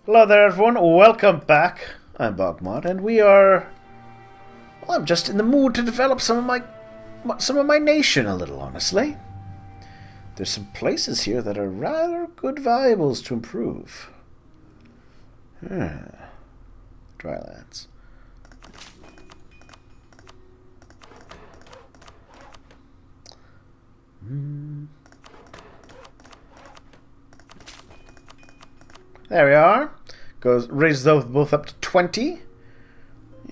Hello there, everyone. Welcome back. I'm BogMod, and we are. Well, I'm just in the mood to develop some of my nation a little. Honestly, there's some places here that are rather good variables to improve. Drylands. There we are. Raises those both up to 20.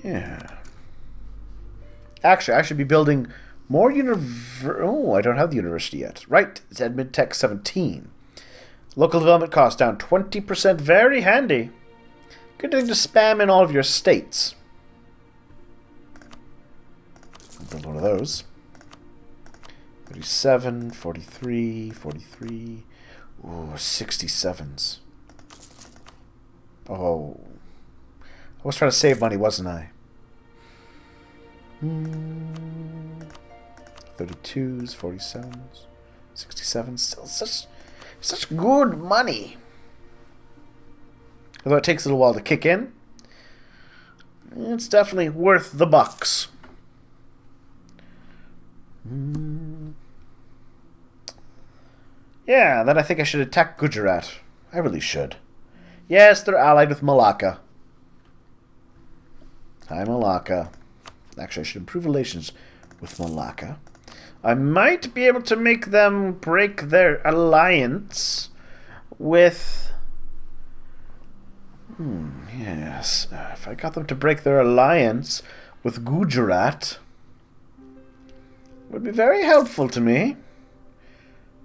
Yeah. Actually, I should be building more Oh, I don't have the university yet. Right, it's Admin Tech 17. Local development cost down 20%. Very handy. Good thing to spam in all of your states. I'll build one of those. 37, 43, 43. Ooh, 67s. Oh. I was trying to save money, wasn't I? 32s, 47s, 67s. Still such good money. Although it takes a little while to kick in, it's definitely worth the bucks. Yeah, then I think I should attack Gujarat. I really should. Yes, they're allied with Malacca. Hi, Malacca. Actually, I should improve relations with Malacca. I might be able to make them break their alliance with... yes. If I got them to break their alliance with Gujarat, it would be very helpful to me.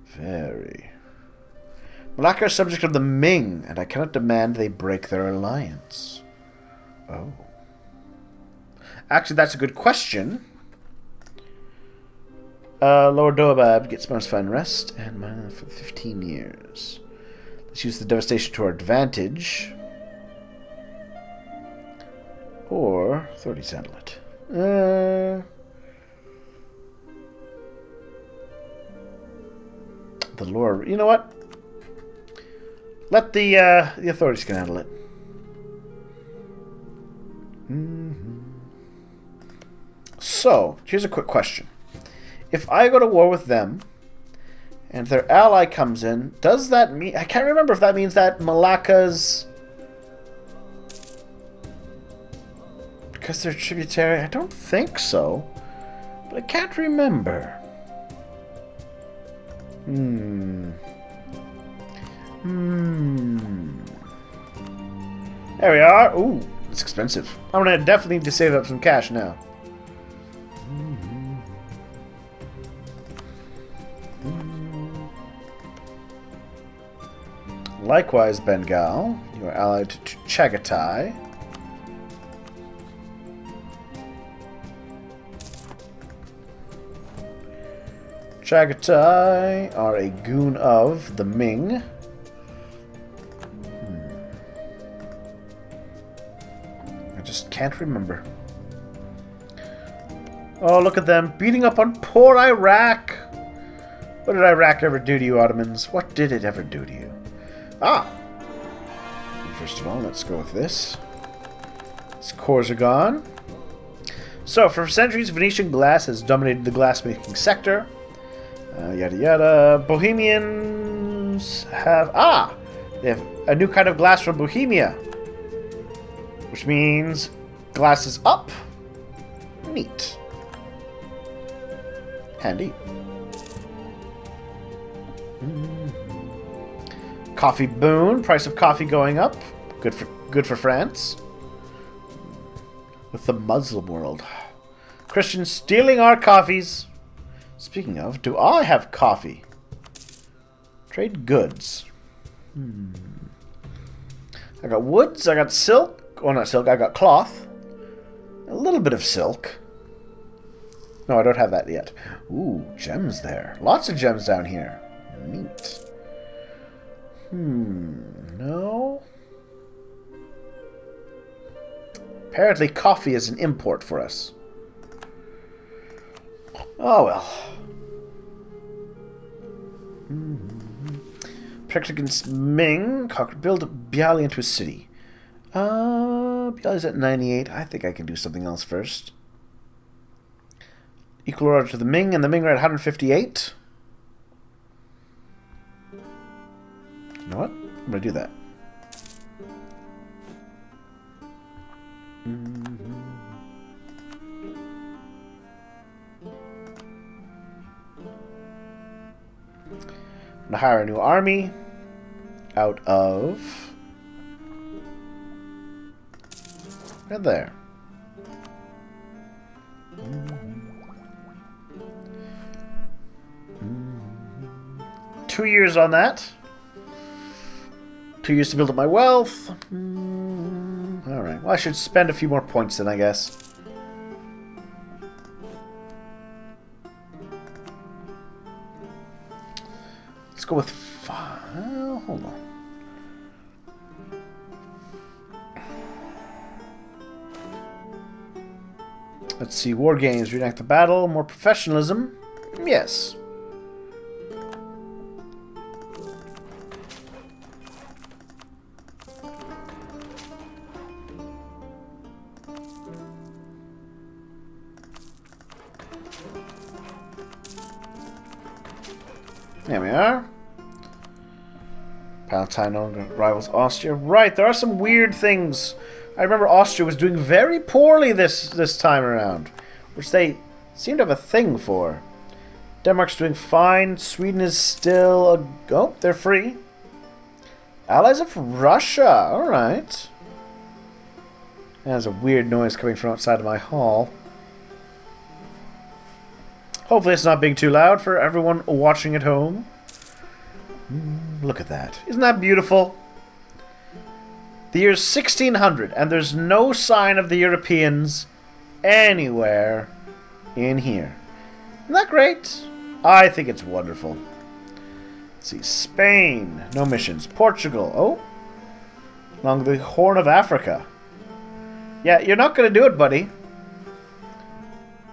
Very. Malacca is subject of the Ming, and I cannot demand they break their alliance. Oh. Actually, that's a good question. Lord Dobab gets most fine rest, and mana for 15 years. Let's use the devastation to our advantage. Or 30 satellite. The lore. You know what? Let the authorities can handle it. So, here's a quick question. If I go to war with them, and their ally comes in, does that mean... I can't remember if that means that Malacca's... Because they're tributary? I don't think so. But I can't remember. There we are. Ooh, it's expensive. I'm gonna definitely need to save up some cash now. Likewise, Bengal, you are allied to Chagatai. Chagatai are a goon of the Ming. I just can't remember. Oh, look at them beating up on poor Iraq. What did Iraq ever do to you, Ottomans? What did it ever do to you? Ah! First of all, let's go with this. Its cores are gone. So, for centuries, Venetian glass has dominated the glassmaking sector. Yada yada. Bohemians have... Ah! They have a new kind of glass from Bohemia. Which means glass is up. Neat. Handy. Coffee boon. Price of coffee going up. Good for France. With the Muslim world. Christians stealing our coffees. Speaking of, do I have coffee? Trade goods. I got woods, I got silk. Oh, not silk, I got cloth. A little bit of silk. No, I don't have that yet. Ooh, gems there. Lots of gems down here. Neat. No. Apparently coffee is an import for us. Oh well. Protect against Ming. Build Bialy into a city. Bialy's at 98. I think I can do something else first. Equal order to the Ming, and the Ming are at 158. You know what? I'm going to do that. I'm going to hire a new army out of... right there. 2 years on that. 2 years to build up my wealth. Alright, well I should spend a few more points then, I guess. Let's go with 5. Hold on. Let's see, war games, reenact the battle, more professionalism. Yes. There we are. Palatine no longer rivals Austria. Right, there are some weird things. I remember Austria was doing very poorly this time around, which they seem to have a thing for. Denmark's doing fine. Sweden is still oh, they're free. Allies of Russia. All right. There's a weird noise coming from outside of my hall. Hopefully it's not being too loud for everyone watching at home. Look at that. Isn't that beautiful? The year's 1600, and there's no sign of the Europeans anywhere in here. Isn't that great? I think it's wonderful. Let's see. Spain. No missions. Portugal. Oh. Along the Horn of Africa. Yeah, you're not going to do it, buddy.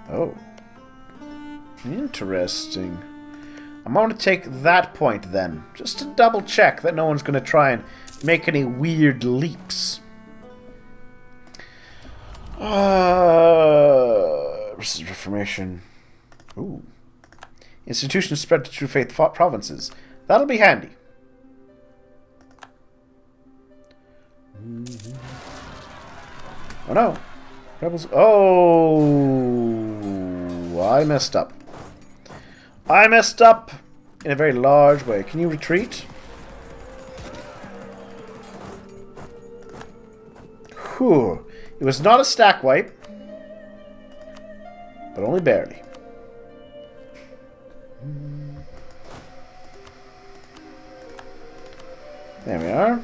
Oh. Interesting. I'm going to take that point then, just to double check that no one's going to try and make any weird leaps. Reformation. Ooh. Institutions spread to true faith provinces. That'll be handy. Oh no. Rebels. Oh. I messed up. I messed up in a very large way. Can you retreat? Whew. It was not a stack wipe, but only barely. There we are.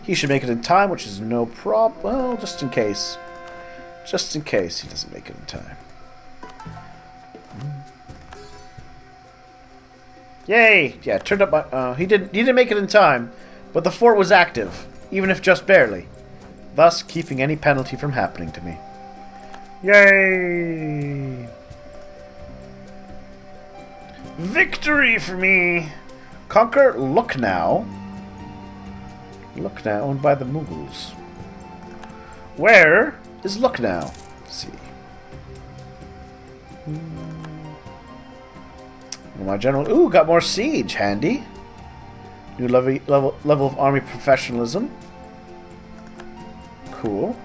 He should make it in time, which is no problem. Well, just in case. Just in case he doesn't make it in time. Yay! Yeah, turned up my... he didn't make it in time, but the fort was active, even if just barely. Thus, keeping any penalty from happening to me. Yay! Victory for me! Conquer Lucknow. Lucknow, owned by the Mughals. Where is Lucknow? Let's see. My general. Ooh, got more siege. Handy. New level of army professionalism. Cool.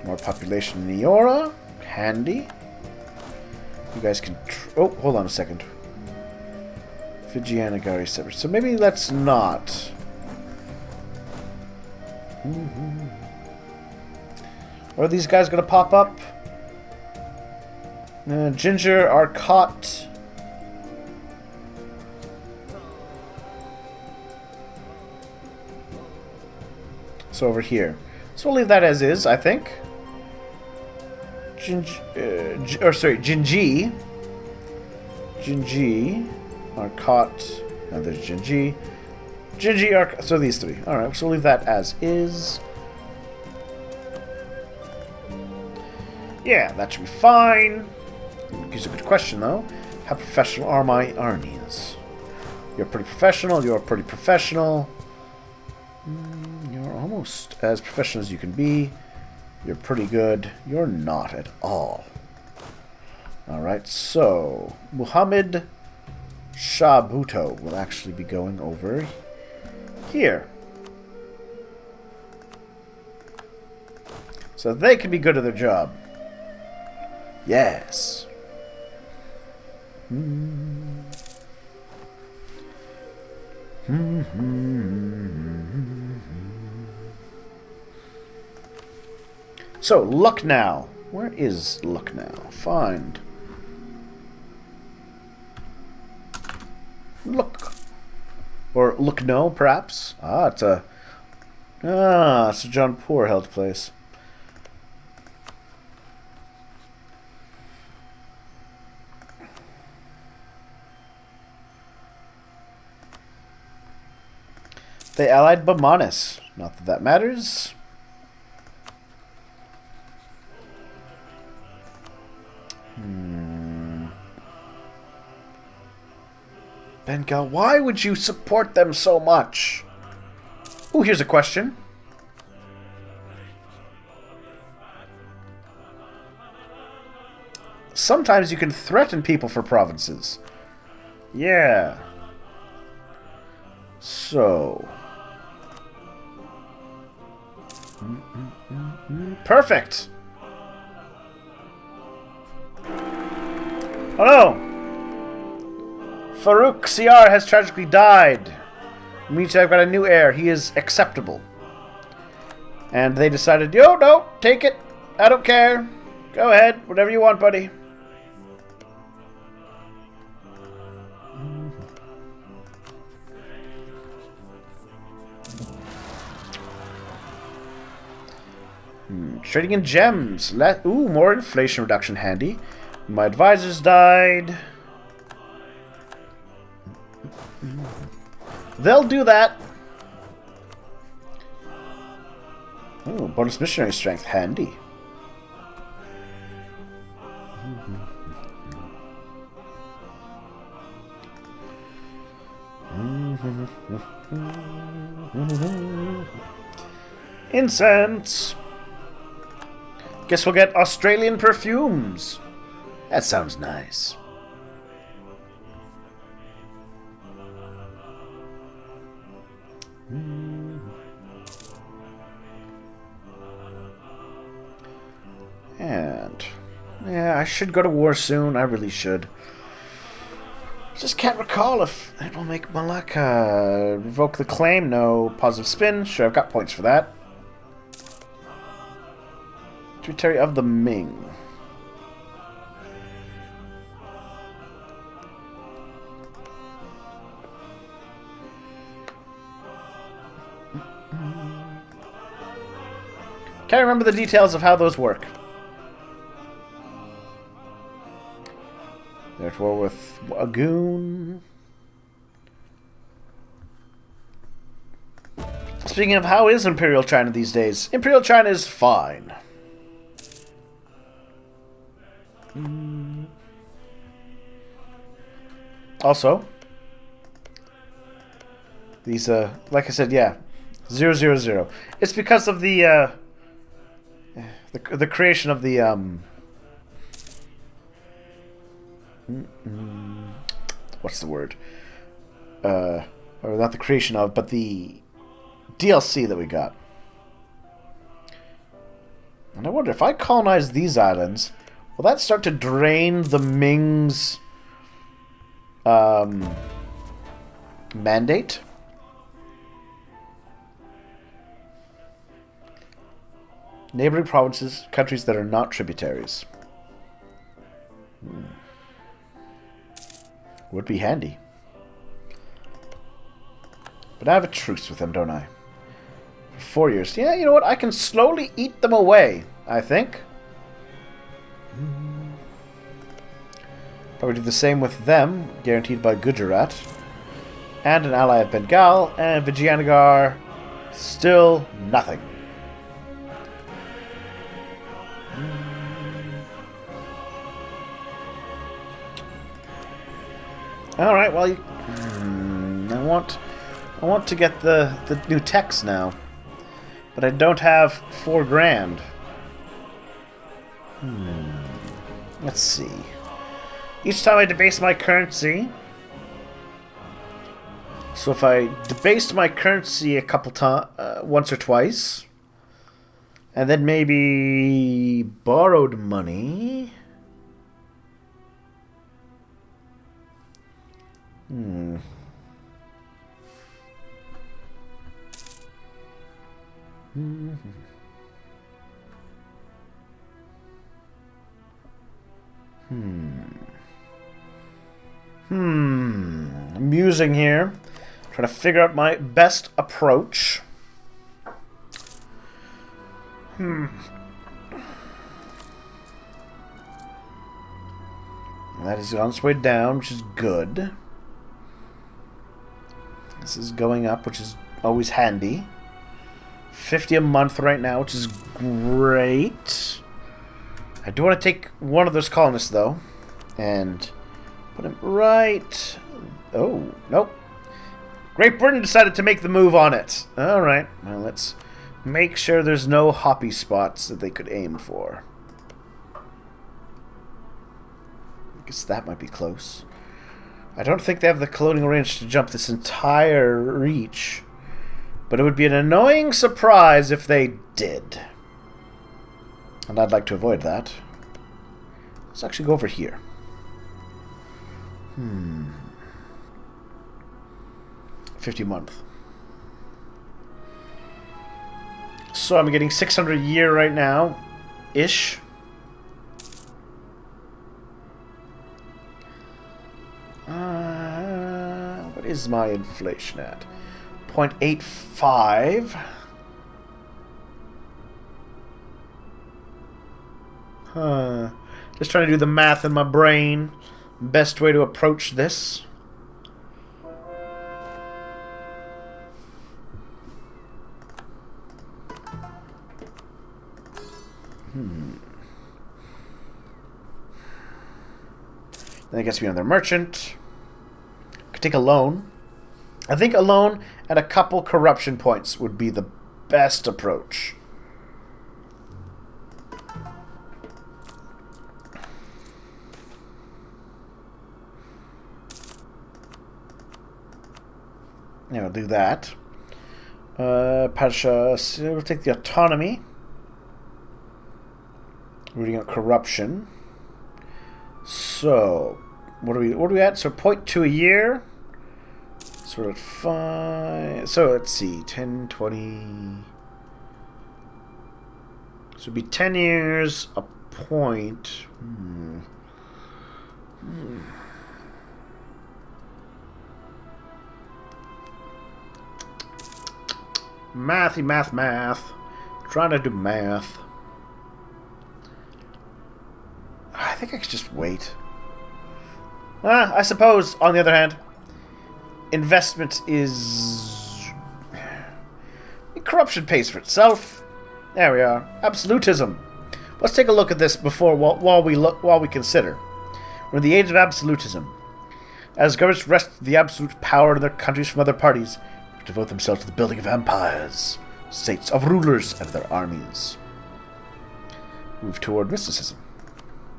More population in Eora. Handy. You guys can... oh, hold on a second. Fijianagari separate. So maybe let's not. Are these guys going to pop up? Ginger, Arcot. So over here. So we'll leave that as is, I think. Jinji. Jinji. Arcot. Now there's Jinji. Jinji, Arcot. So these three. Alright, so we'll leave that as is. Yeah, that should be fine. Here's a good question, though. How professional are my armies? You're pretty professional. You're pretty professional. You're almost as professional as you can be. You're pretty good. You're not at all. Alright, so Muhammad Shah Bhutto will actually be going over here. So they can be good at their job. Yes. So, Lucknow. Where is Lucknow? Find. Look. Or Lucknow, perhaps. It's a Jaunpur held place. They allied Bamanis. Not that that matters. Bengal, why would you support them so much? Ooh, here's a question. Sometimes you can threaten people for provinces. Yeah. So. Perfect. Oh no! Farouk CR has tragically died. It means I've got a new heir. He is acceptable. And they decided, yo, no, take it. I don't care. Go ahead. Whatever you want, buddy. Trading in gems. Ooh, more inflation reduction handy. My advisors died. They'll do that. Ooh, bonus missionary strength handy. Incense. Guess we'll get Australian perfumes. That sounds nice. And yeah, I should go to war soon. I really should. Just can't recall if it will make Malacca revoke the claim. No positive spin. Sure, I've got points for that. Tributary of the Ming. Can't remember the details of how those work. They're at war with Wagoon. Speaking of, how is Imperial China these days? Imperial China is fine. Also, these, like I said, yeah, 000. It's because of the creation of the, what's the word? Or not the creation of, but the DLC that we got. And I wonder, if I colonize these islands, will that start to drain the Ming's mandate? Neighboring provinces, countries that are not tributaries. Would be handy. But I have a truce with them, don't I? For 4 years. Yeah, you know what? I can slowly eat them away, I think. Probably do the same with them, guaranteed by Gujarat. And an ally of Bengal, and Vijayanagar, still nothing. All right. Well, I want to get the new techs now, but I don't have 4 grand. Let's see. Each time I debase my currency. So if I debased my currency a couple times, once or twice, and then maybe borrowed money. I'm musing here. Trying to figure out my best approach. That is on its way down, which is good. This is going up, which is always handy. 50 a month right now, which is great. I do want to take one of those colonists, though, and put him right... Oh, nope. Great Britain decided to make the move on it. Alright, well, let's make sure there's no hoppy spots that they could aim for. I guess that might be close. I don't think they have the colonial range to jump this entire reach, but it would be an annoying surprise if they did. And I'd like to avoid that. Let's actually go over here. 50 a month. So I'm getting 600 a year right now, ish. What is my inflation at? 0.85. Just trying to do the math in my brain. Best way to approach this. Then it gets to be another merchant. Could take a loan. I think a loan at a couple corruption points would be the best approach. Yeah, we'll do that. Pasha, so we'll take the autonomy. Reading out corruption. So, what are we at? So 0.2 a year. So we're at 5. So let's see, 10, 20. So it'd be 10 years a point. Mathy, math. Trying to do math. I think I could just wait. I suppose, on the other hand, investment is... corruption pays for itself. There we are. Absolutism. Let's take a look at this before while we consider. We're in the age of absolutism. As governments wrest the absolute power in their countries from other parties, they devote themselves to the building of empires, states of rulers, and their armies. Move toward mysticism.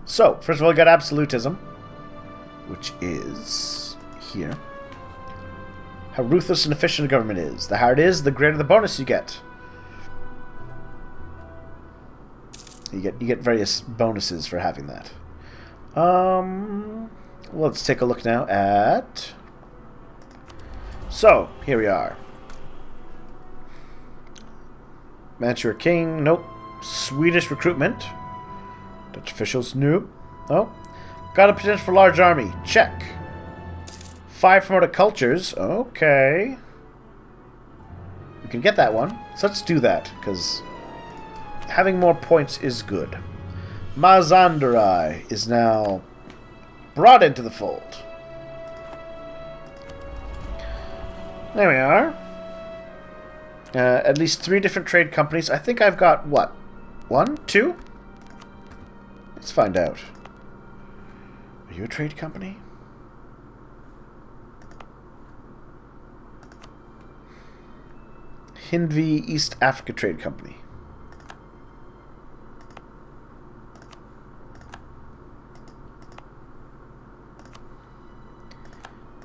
So, first of all, we got absolutism, which is here. How ruthless and efficient a government is. The higher it is, the greater the bonus you get. You get various bonuses for having that. Let's take a look now at... So, here we are. Mantua King, nope. Swedish recruitment. Dutch officials, nope. Oh. Got a potential for large army. Check. 5 promoted cultures. Okay. We can get that one. So let's do that, because having more points is good. Mazandarai is now brought into the fold. There we are. At least 3 different trade companies. I think I've got, what? 1? 2? Let's find out. Are you a trade company? Hindvi East Africa Trade Company.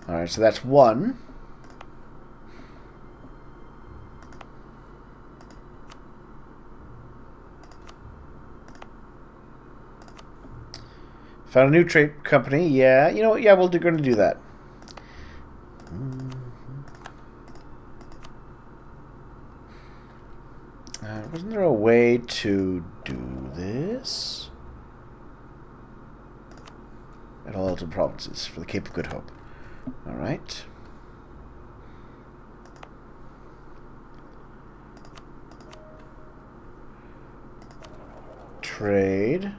Alright, so that's one. Found a new trade company. Yeah, you know what? Yeah, we're going to do that. Wasn't there a way to do this? At all the provinces for the Cape of Good Hope. Alright. Trade.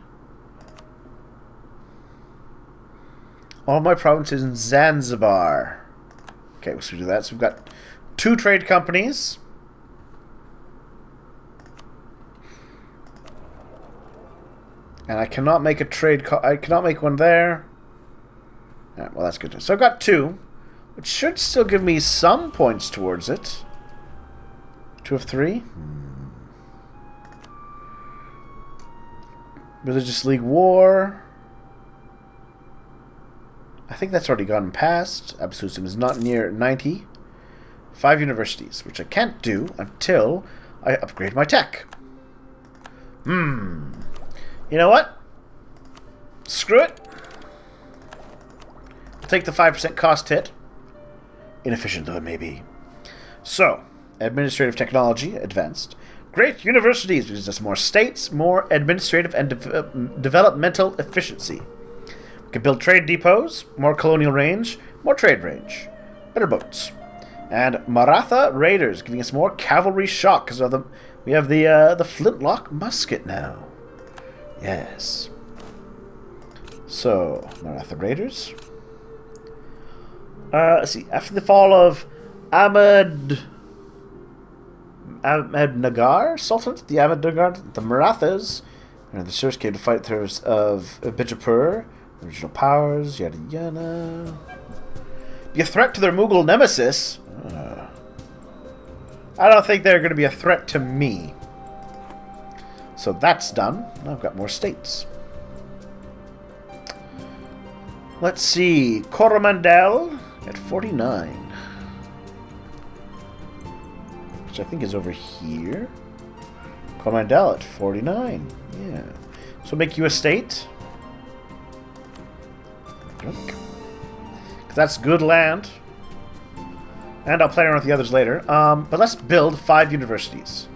All my provinces in Zanzibar. Okay, so we do that. So we've got 2 trade companies. And I cannot make a trade... I cannot make one there. Alright, well, that's good. So I've got 2, which should still give me some points towards it. 2 of 3. Religious League War. I think that's already gone past. Absolutism is not near 90. 5 universities, which I can't do until I upgrade my tech. You know what? Screw it. I'll take the 5% cost hit. Inefficient though it may be. So, administrative technology, advanced. Great universities, because there's more states, more administrative and developmental efficiency. We can build trade depots, more colonial range, more trade range, better boats. And Maratha Raiders, giving us more cavalry shock, because we have the flintlock musket now. Yes. So, Maratha Raiders. Let's see. After the fall of Ahmednagar Sultanate, the Ahmednagar, the Marathas, and the Sirs came to fight the threats of Bijapur, original powers, yada yada. Be a threat to their Mughal nemesis. I don't think they're going to be a threat to me. So that's done. Now I've got more states. Let's see. Coromandel at 49. Which I think is over here. Coromandel at 49. Yeah. So make you a state. Because that's good land. And I'll play around with the others later. But let's build 5 universities.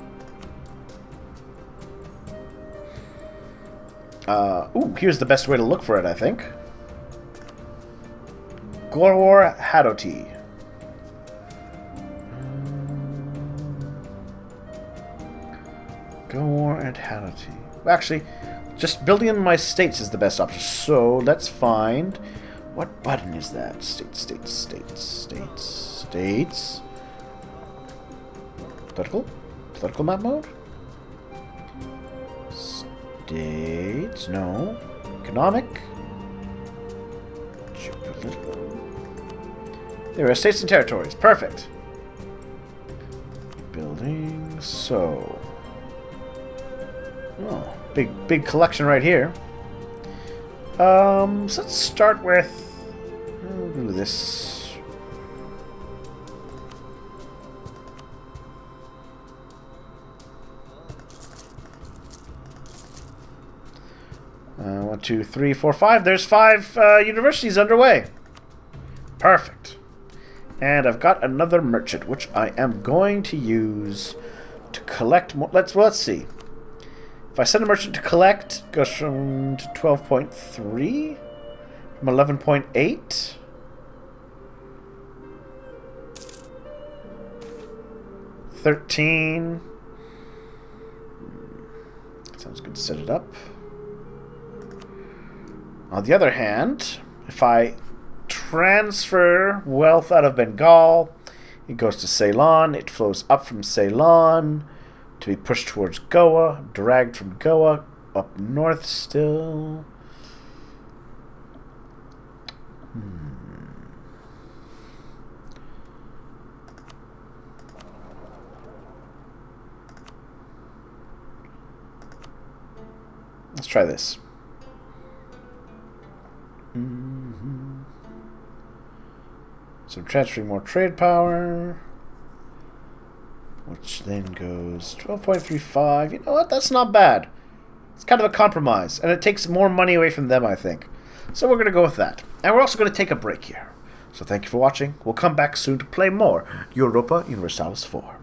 Here's the best way to look for it, I think. Gorwar Hadoti. Gorwar and Hadoti. Actually, just building in my states is the best option. So let's find... What button is that? States. Political map mode? States, no. Economic. Geopolitical. There are states and territories. Perfect. Building. So. Oh, big collection right here. So let's start with. We'll do this. One, two, three, four, five. There's 5 universities underway. Perfect. And I've got another merchant, which I am going to use to collect more. Let's see. If I send a merchant to collect, it goes from to 12.3, from 11.8. $13. Sounds good to set it up. On the other hand, if I transfer wealth out of Bengal, it goes to Ceylon. It flows up from Ceylon to be pushed towards Goa, dragged from Goa up north still. Let's try this. So I'm transferring more trade power, which then goes 12.35. You know what? That's not bad. It's kind of a compromise, and it takes more money away from them, I think. So we're going to go with that. And we're also going to take a break here. So thank you for watching. We'll come back soon to play more Europa Universalis 4.